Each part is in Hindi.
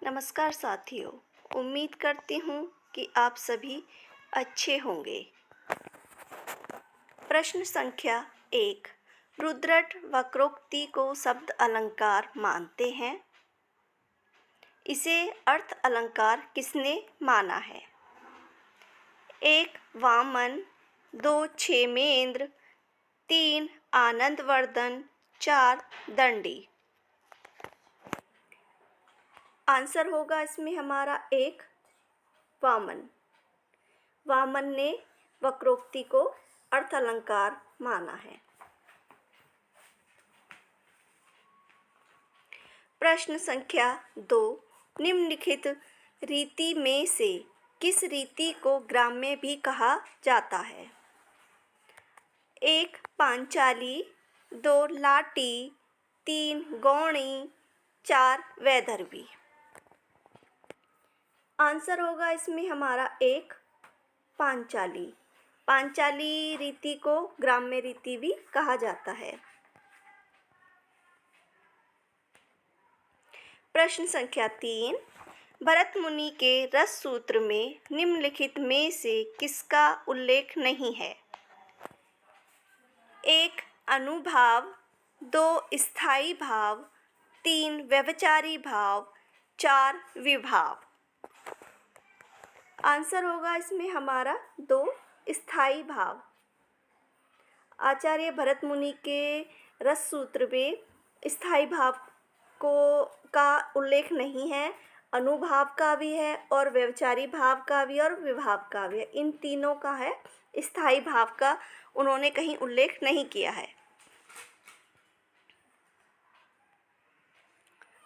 नमस्कार साथियों, उम्मीद करती हूँ कि आप सभी अच्छे होंगे। प्रश्न संख्या 1। रुद्रट वक्रोक्ति को शब्द अलंकार मानते हैं। इसे अर्थ अलंकार किसने माना है? 1 वामन, 2 क्षेमेंद्र, 3 आनंदवर्धन, 4 दंडी। आंसर होगा इसमें हमारा 1 वामन। वामन ने वक्रोक्ति को अर्थ अलंकार माना है। प्रश्न संख्या 2। निम्नलिखित रीति में से किस रीति को ग्राम्य भी कहा जाता है? 1 पांचाली, 2 लाटी, 3 गौणी, 4 वैदर्भी। आंसर होगा इसमें हमारा 1 पांचाली। पांचाली रीति को ग्राम्य रीति भी कहा जाता है। प्रश्न संख्या 3। भरत मुनि के रस सूत्र में निम्नलिखित में से किसका उल्लेख नहीं है? 1 अनुभाव, 2 स्थायी भाव, 3 व्यभिचारी भाव, 4 विभाव। आंसर होगा इसमें हमारा 2 स्थायी भाव। आचार्य भरत मुनि के रस सूत्र में स्थायी भाव का उल्लेख नहीं है, अनुभाव का भी है और व्यभिचारी भाव का भी और विभाव का भी है। इन तीनों का है, स्थायी भाव का उन्होंने कहीं उल्लेख नहीं किया है।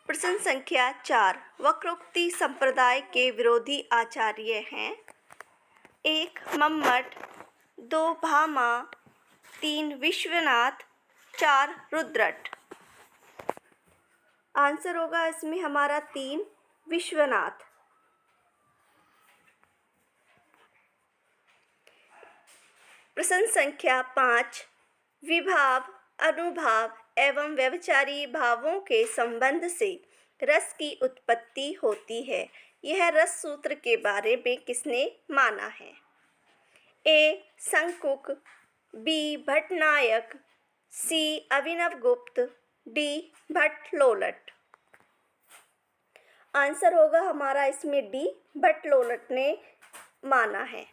प्रश्न संख्या 4। वक्रोक्ति संप्रदाय के विरोधी आचार्य हैं? 1 मम्मट, 2 भामा, 3 विश्वनाथ, 4 रुद्रट। आंसर होगा इसमें हमारा 3 विश्वनाथ। प्रश्न संख्या 5। विभाव, अनुभाव एवं व्यभिचारी भावों के संबंध से रस की उत्पत्ति होती है। यह रस सूत्र के बारे में किसने माना है? ए शंकुक, बी भट्टनायक, सी अभिनवगुप्त, डी भट्टलोलट। आंसर होगा हमारा इसमें डी भट्टलोलट ने माना है।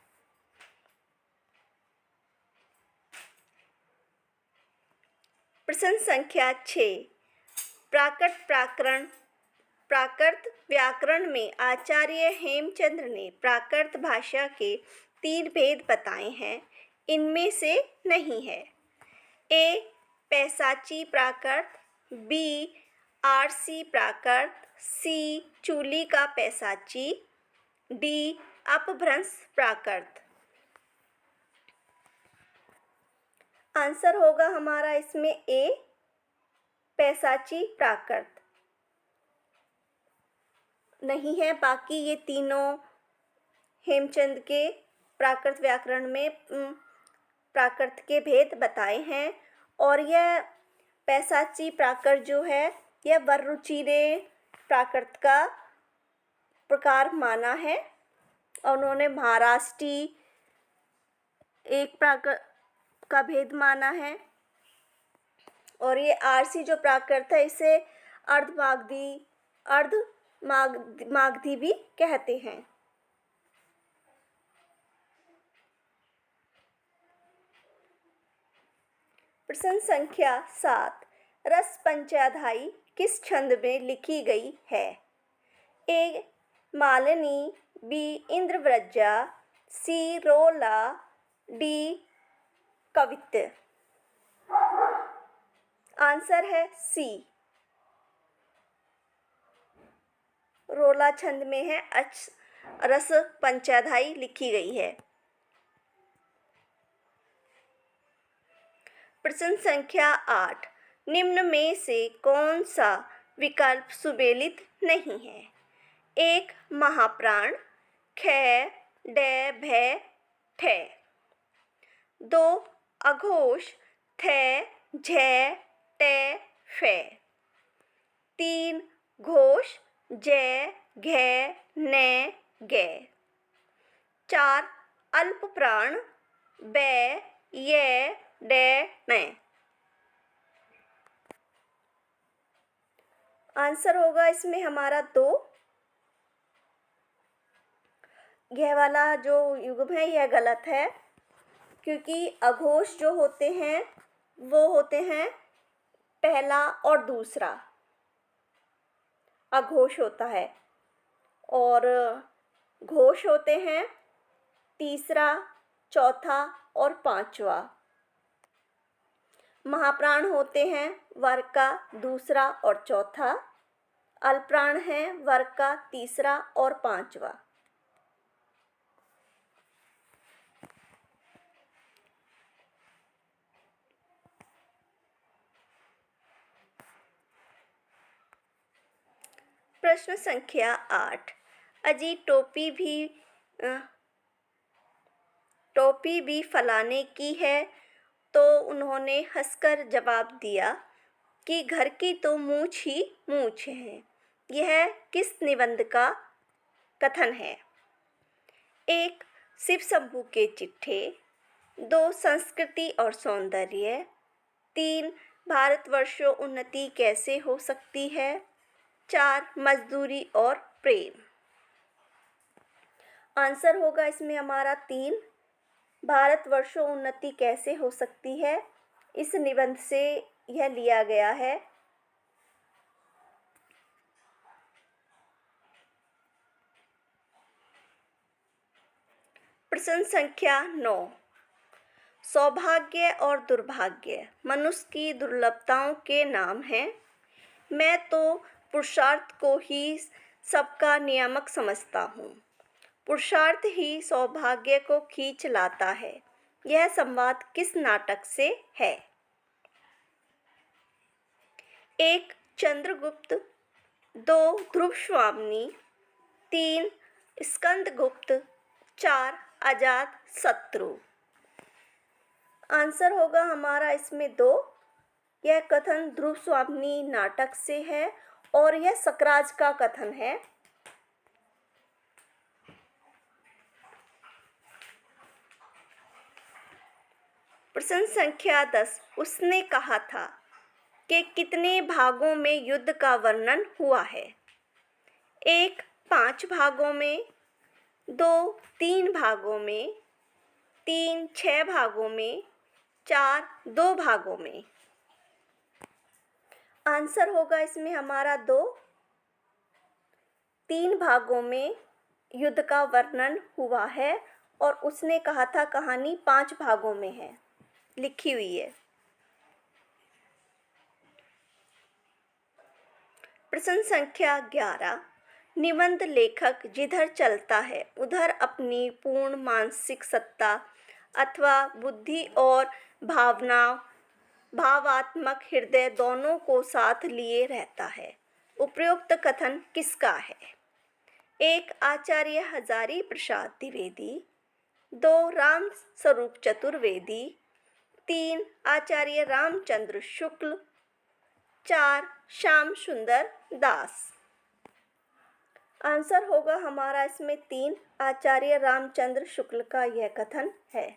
प्रश्न संख्या 6। प्राकृत व्याकरण में आचार्य हेमचंद्र ने प्राकृत भाषा के 3 भेद बताए हैं। इनमें से नहीं है। ए पैसाची प्राकृत, बी आरसी प्राकृत, सी चूली का पैसाची, डी अपभ्रंश प्राकृत। आंसर होगा हमारा इसमें ए पैसाची प्राकृत नहीं है। बाकी ये तीनों हेमचंद के प्राकृत व्याकरण में प्राकृत के भेद बताए हैं। और यह पैसाची प्राकृत जो है यह वररुचि प्राकृत का प्रकार माना है। और उन्होंने महाराष्ट्री एक प्राकृत का भेद माना है। और ये आरसी जो प्राकृत है इसे मागधी भी कहते हैं। प्रश्न संख्या 7। रस पंचाध्यायी किस छंद में लिखी गई है? ए मालिनी, बी इंद्रव्रजा, सी रोला, डी कवित्त। आंसर है सी रोला छंद में है रस पंचाध्यायी लिखी गई है। प्रश्न संख्या 8। निम्न में से कौन सा विकल्प सुमेलित नहीं है? 1 महाप्राण, ख डै भै ठै, 2 अघोष, थ झै टै फै, 3 घोष, जै घै नै गै। 4 अल्प प्राण बै यै डै नै। आंसर होगा इसमें हमारा 2। यह वाला जो युग्म है यह गलत है, क्योंकि अघोष जो होते हैं वो होते हैं पहला और दूसरा अघोष होता है, और घोष होते हैं तीसरा, चौथा और पांचवा। महाप्राण होते हैं वर्ग का दूसरा और चौथा। अल्पप्राण हैं वर्ग का तीसरा और पांचवा। प्रश्न संख्या 8। अजी टोपी भी फलाने की है, तो उन्होंने हंसकर जवाब दिया कि घर की तो मूछ ही मूछ है। यह किस निबंध का कथन है? 1 शिव शंभू के चिट्ठे। 2 संस्कृति और सौंदर्य। 3 भारतवर्षों उन्नति कैसे हो सकती है। 4 मजदूरी और प्रेम। आंसर होगा इसमें हमारा 3 भारतवर्षों उन्नति कैसे हो सकती है। इस निबंध से यह लिया गया है। प्रश्न संख्या 9। सौभाग्य और दुर्भाग्य मनुष्य की दुर्लभताओं के नाम हैं। मैं तो पुरुषार्थ को ही सबका नियामक समझता हूँ। पुरुषार्थ ही सौभाग्य को खींच लाता है। यह संवाद किस नाटक से है? 1 चंद्रगुप्त। 2 ध्रुवस्वामिनी। 3 स्कंदगुप्त। 4 अजातशत्रु। आंसर होगा हमारा इसमें 2। यह कथन ध्रुवस्वामिनी नाटक से है और यह सकराज का कथन है। प्रश्न संख्या 10। उसने कहा था कि कितने भागों में युद्ध का वर्णन हुआ है? 1 5 भागों में। 2 3 भागों में। 3 6 भागों में। 4 2 भागों में। आंसर होगा इसमें हमारा 2। 3 भागों में युद्ध का वर्णन हुआ है और उसने कहा था कहानी 5 भागों में है, लिखी हुई है। प्रश्न संख्या 11। निबंध लेखक जिधर चलता है उधर अपनी पूर्ण मानसिक सत्ता अथवा बुद्धि और भावात्मक हृदय दोनों को साथ लिए रहता है। उपरोक्त कथन किसका है? 1 आचार्य हजारी प्रसाद द्विवेदी। 2 राम स्वरूप चतुर्वेदी। 3 आचार्य रामचंद्र शुक्ल। 4 श्याम सुंदर दास। आंसर होगा हमारा इसमें 3 आचार्य रामचंद्र शुक्ल का यह कथन है।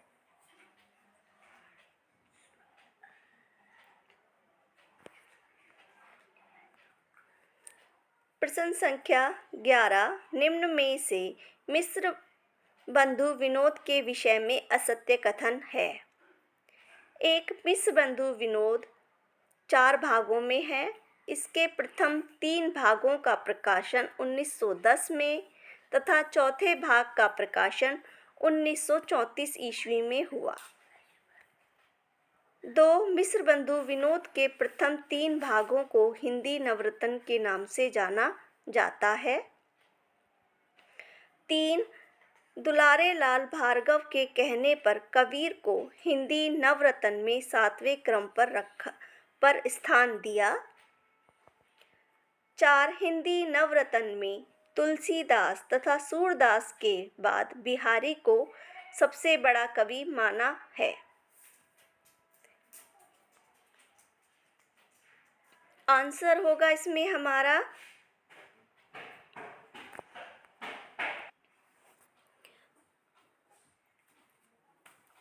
प्रश्न संख्या 11। निम्न में से मिश्र बंधु विनोद के विषय में असत्य कथन है। 1 मिश्र बंधु विनोद 4 भागों में है। इसके प्रथम 3 भागों का प्रकाशन 1910 में तथा चौथे भाग का प्रकाशन 1934 ईस्वी में हुआ। 2 मिश्र बंधु विनोद के प्रथम 3 भागों को हिंदी नवरत्न के नाम से जाना जाता है। 3 दुलारे लाल भार्गव के कहने पर कबीर को हिंदी नवरत्न में 7वें क्रम पर स्थान दिया। 4 हिंदी नवरत्न में तुलसीदास तथा सूरदास के बाद बिहारी को सबसे बड़ा कवि माना है। आंसर होगा इसमें हमारा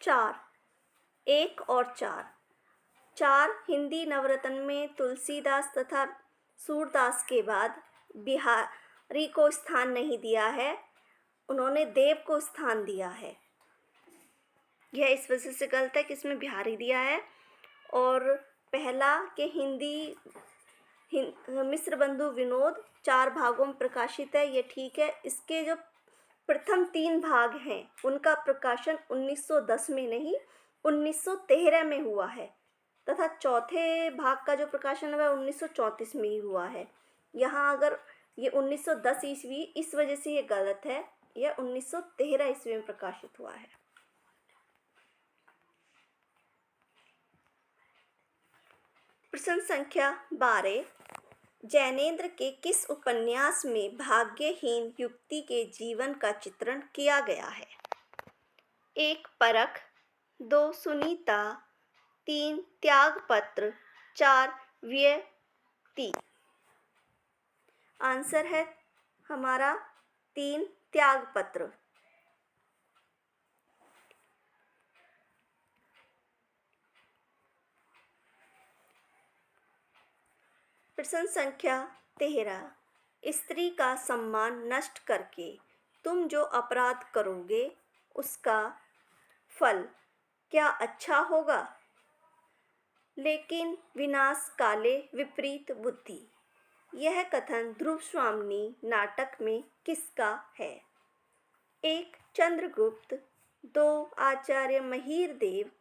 4, 1 और 4 हिंदी नवरत्न में तुलसीदास तथा सूरदास के बाद बिहारी को स्थान नहीं दिया है, उन्होंने देव को स्थान दिया है। यह इस वजह से गलत है कि इसमें बिहारी दिया है। और पहला के हिंदी मिश्र बंधु विनोद 4 भागों में प्रकाशित है, ये ठीक है। इसके जो प्रथम 3 भाग हैं उनका प्रकाशन 1910 में नहीं 1913 में हुआ है तथा चौथे भाग का जो प्रकाशन है वह 1934 में ही हुआ है। यहाँ अगर ये 1910 ईस्वी, इस वजह से ये गलत है, यह 1913 ईस्वी में प्रकाशित हुआ है। प्रश्न संख्या 12, जैनेन्द्र के किस उपन्यास में भाग्यहीन युवती के जीवन का चित्रण किया गया है? 1 परख, 2 सुनीता, 3 त्यागपत्र, 4 व्यक्ति। आंसर है हमारा 3 त्यागपत्र। प्रश्न संख्या 13, स्त्री का सम्मान नष्ट करके तुम जो अपराध करोगे उसका फल क्या अच्छा होगा? लेकिन विनाश काले विपरीत बुद्धि। यह कथन ध्रुव स्वामिनी नाटक में किसका है? 1 चंद्रगुप्त, 2 आचार्य महिर देव,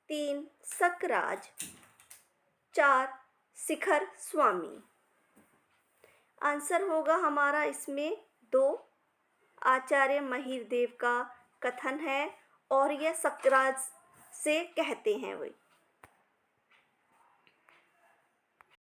3 सकराज, 4 शिखर स्वामी। आंसर होगा हमारा इसमें 2 आचार्य महिर देव का कथन है और यह सकराज से कहते हैं वही।